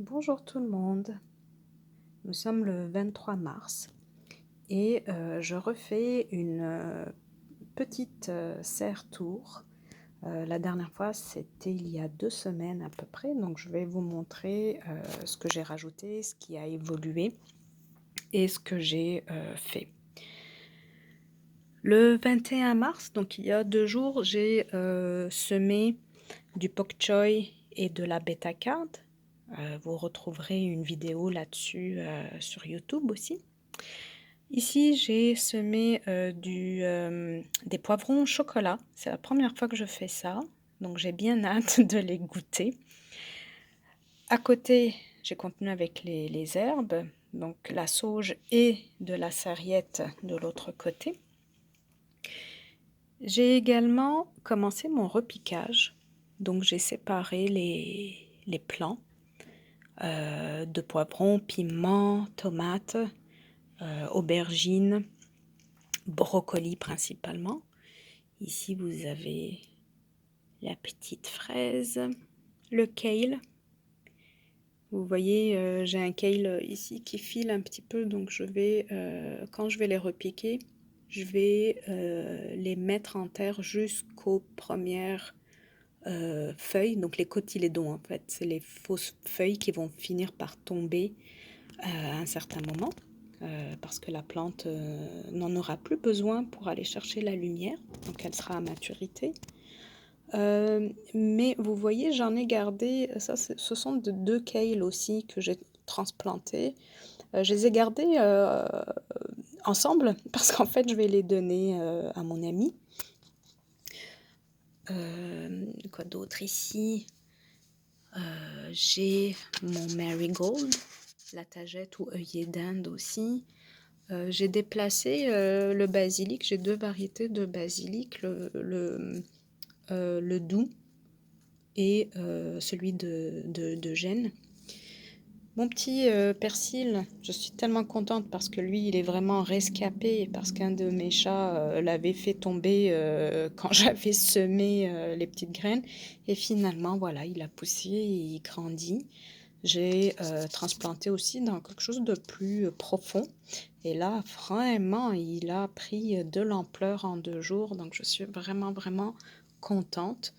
Bonjour tout le monde, nous sommes le 23 mars et je refais une petite serre tour. La dernière fois c'était il y a 2 semaines à peu près, donc je vais vous montrer ce que j'ai rajouté, ce qui a évolué et ce que j'ai fait. Le 21 mars, donc il y a 2 jours, j'ai semé du pok choy et de la betacard. Vous retrouverez une vidéo là-dessus sur YouTube aussi. Ici, j'ai semé des poivrons au chocolat. C'est la première fois que je fais ça, donc j'ai bien hâte de les goûter. À côté, j'ai continué avec les herbes, donc la sauge et de la sarriette de l'autre côté. J'ai également commencé mon repiquage, donc j'ai séparé les plants de poivrons, piments, tomates, aubergines, brocolis principalement. Ici, vous avez la petite fraise, le kale. Vous voyez, j'ai un kale ici qui file un petit peu, donc quand je vais les repiquer, je vais les mettre en terre jusqu'aux premières feuilles, donc les cotylédons en fait. C'est les fausses feuilles qui vont finir par tomber à un certain moment. Parce que la plante n'en aura plus besoin pour aller chercher la lumière, donc elle sera à maturité. Mais vous voyez, j'en ai gardé, ce sont de 2 kale aussi que j'ai transplantés. Je les ai gardés ensemble parce qu'en fait je vais les donner à mon ami. Quoi d'autre ici? J'ai mon marigold, la tagette ou œillet d'Inde aussi. J'ai déplacé le basilic, j'ai 2 variétés de basilic, le doux et celui de Gênes. Mon petit persil, je suis tellement contente parce que lui, il est vraiment rescapé parce qu'un de mes chats l'avait fait tomber quand j'avais semé les petites graines. Et finalement, voilà, il a poussé et il grandit. J'ai transplanté aussi dans quelque chose de plus profond. Et là, vraiment, il a pris de l'ampleur en 2 jours. Donc, je suis vraiment, vraiment contente.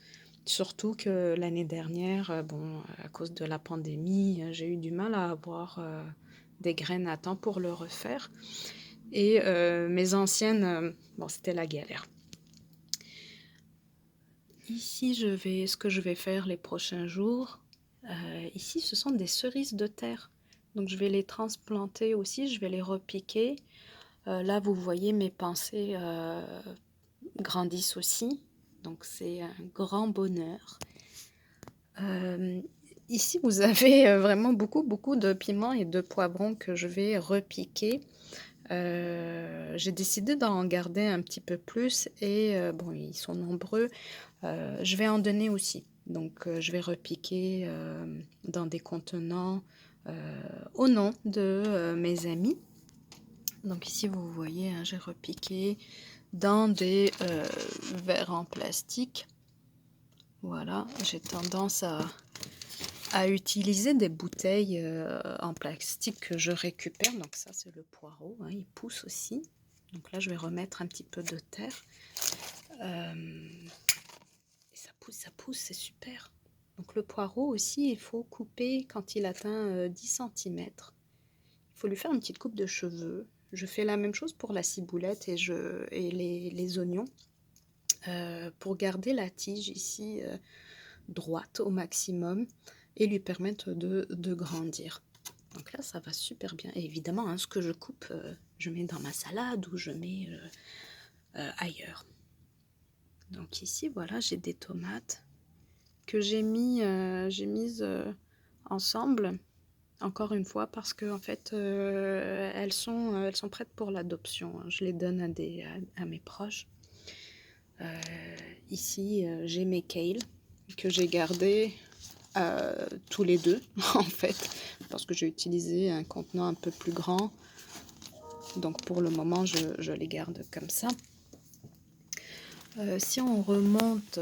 Surtout que l'année dernière, à cause de la pandémie, j'ai eu du mal à avoir des graines à temps pour le refaire. Et mes anciennes, c'était la galère. Ici, ce que je vais faire les prochains jours, ici, ce sont des cerises de terre. Donc, je vais les transplanter aussi, je vais les repiquer. Là, vous voyez, mes pensées grandissent aussi. Donc, c'est un grand bonheur. Ici, vous avez vraiment beaucoup, beaucoup de piments et de poivrons que je vais repiquer. J'ai décidé d'en garder un petit peu plus et ils sont nombreux. Je vais en donner aussi. Donc, je vais repiquer dans des contenants au nom de mes amis. Donc ici, vous voyez, hein, j'ai repiqué dans des verres en plastique. Voilà, j'ai tendance à utiliser des bouteilles en plastique que je récupère. Donc ça, c'est le poireau, hein, il pousse aussi. Donc là, je vais remettre un petit peu de terre. Et ça pousse, c'est super. Donc le poireau aussi, il faut couper quand il atteint 10 cm. Il faut lui faire une petite coupe de cheveux. Je fais la même chose pour la ciboulette et les oignons. Pour garder la tige ici droite au maximum et lui permettre de grandir. Donc là, ça va super bien. Et évidemment, hein, ce que je coupe, je mets dans ma salade ou je mets ailleurs. Donc ici, voilà, j'ai des tomates que j'ai mises ensemble, encore une fois, parce que en fait, elles sont prêtes pour l'adoption. Hein. Je les donne à mes proches. Ici, j'ai mes kale que j'ai gardés tous les 2 en fait, parce que j'ai utilisé un contenant un peu plus grand. Donc pour le moment, je les garde comme ça. Si on remonte,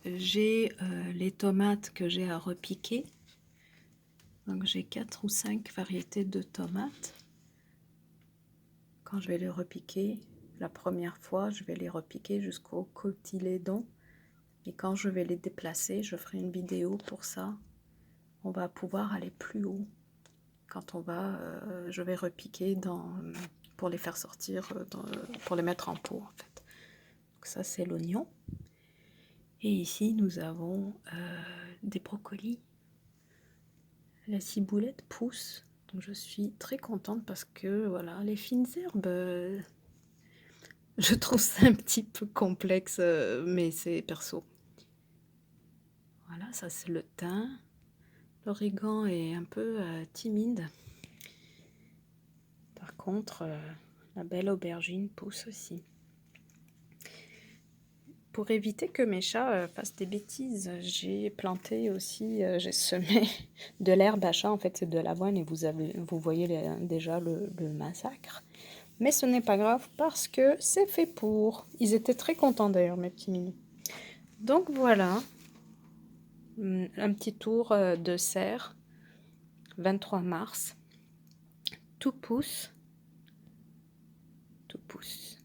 j'ai les tomates que j'ai à repiquer. Donc j'ai 4 ou 5 variétés de tomates. Quand je vais les repiquer, la première fois, je vais les repiquer jusqu'au cotylédon. Et quand je vais les déplacer, je ferai une vidéo pour ça. On va pouvoir aller plus haut. Quand je vais repiquer pour les faire sortir, pour les mettre en pot en fait. Donc ça c'est l'oignon. Et ici nous avons des brocolis. La ciboulette pousse, donc je suis très contente parce que voilà, les fines herbes, je trouve ça un petit peu complexe, mais c'est perso. Voilà, ça c'est le thym. L'origan est un peu timide. Par contre, la belle aubergine pousse aussi. Pour éviter que mes chats fassent des bêtises, j'ai planté aussi, j'ai semé de l'herbe à chat. En fait, c'est de l'avoine et vous voyez déjà le massacre. Mais ce n'est pas grave parce que c'est fait pour. Ils étaient très contents d'ailleurs, mes petits minous. Donc voilà, un petit tour de serre, 23 mars. Tout pousse. Tout pousse.